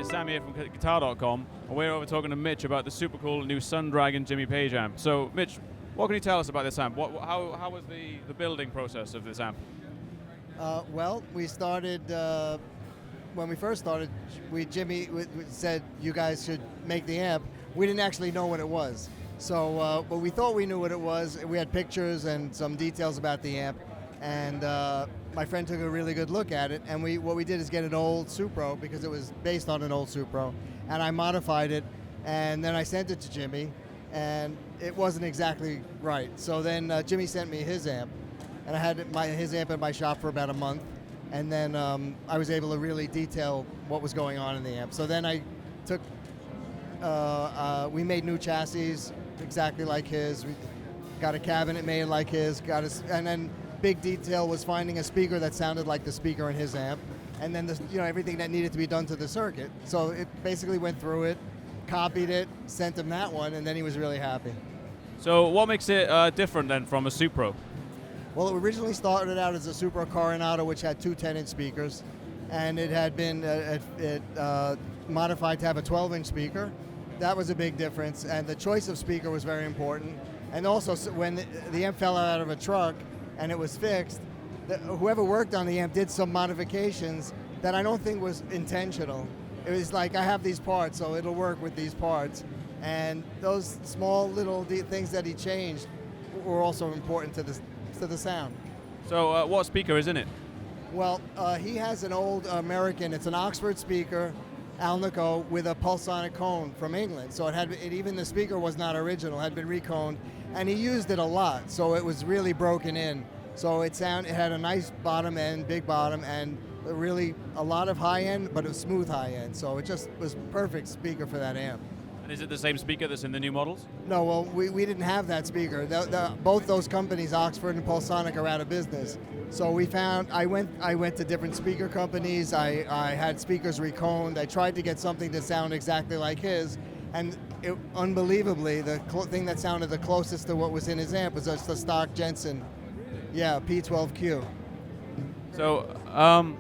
Sam here from Guitar.com, and we're over talking to Mitch about the super cool new Sundragon Jimmy Page amp. So, Mitch, what can you tell us about this amp? How was the building process of this amp? Well, we started, when we first started, Jimmy said you guys should make the amp. We didn't actually know what it was. So, but we thought we knew what it was. We had pictures and some details about the amp. And my friend took a really good look at it, and what we did is get an old Supro, because it was based on an old Supro, and I modified it, and then I sent it to Jimmy, and it wasn't exactly right. So then Jimmy sent me his amp, and I had his amp in my shop for about a month, and then I was able to really detail what was going on in the amp. So then I took, we made new chassis exactly like his, we got a cabinet made like his, and then big detail was finding a speaker that sounded like the speaker in his amp, and then everything that needed to be done to the circuit. So it basically went through it, copied it, sent him that one, and then he was really happy. So what makes it different then from a Supro? Well, it originally started out as a Supro Coronado, which had two 10-inch speakers, and it had been modified to have a 12-inch speaker. That was a big difference, and the choice of speaker was very important. And also, when the amp fell out of a truck, and it was fixed, whoever worked on the amp did some modifications that I don't think was intentional. It was like, I have these parts, so it'll work with these parts. And those small little things that he changed were also important to the sound. So what speaker is in it? Well, he has an old American, it's an Oxford speaker, Alnico, with a pulsonic cone from England. So even the speaker was not original, had been reconed, and he used it a lot, so it was really broken in. So it had a nice bottom end, big bottom, and really a lot of high end, but a smooth high end. So it just was perfect speaker for that amp. And is it the same speaker that's in the new models? No, well, we didn't have that speaker. Both those companies, Oxford and Pulsonic, are out of business. So I went to different speaker companies. I had speakers reconed. I tried to get something to sound exactly like his, and unbelievably, the thing that sounded the closest to what was in his amp was just the stock Jensen, P12Q. So,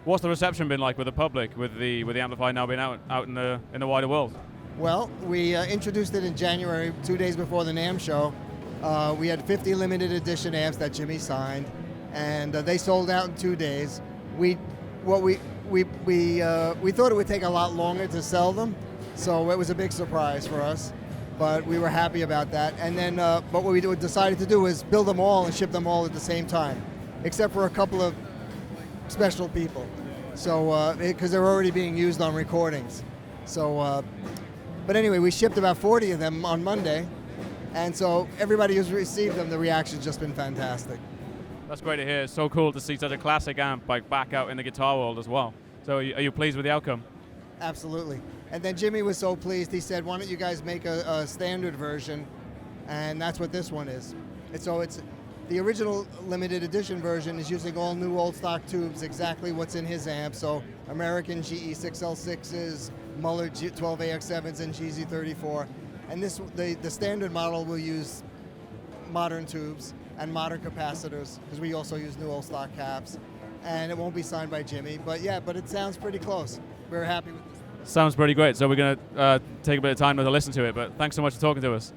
what's the reception been like with the public, with the amplifier now being out in the wider world? Well, we introduced it in January, 2 days before the NAMM show. We had 50 limited edition amps that Jimmy signed, and they sold out in 2 days. We thought it would take a lot longer to sell them, so it was a big surprise for us. But we were happy about that. And then, but what we decided to do was build them all and ship them all at the same time, except for a couple of special people. So, because they're already being used on recordings. So, but anyway, we shipped about 40 of them on Monday. And so everybody who's received them, the reaction's just been fantastic. That's great to hear. It's so cool to see such a classic amp back out in the guitar world as well. So are you pleased with the outcome? Absolutely. And then Jimmy was so pleased, he said, why don't you guys make a standard version? And that's what this one is. And so it's the original limited edition version is using all new old stock tubes, exactly what's in his amp. So American GE 6L6s, Muller 12AX7s, and GZ34. And the standard model will use modern tubes and modern capacitors, because we also use new old stock caps. And it won't be signed by Jimmy, but it sounds pretty close. We're happy with this. Sounds pretty great. So we're going to take a bit of time to listen to it, but thanks so much for talking to us.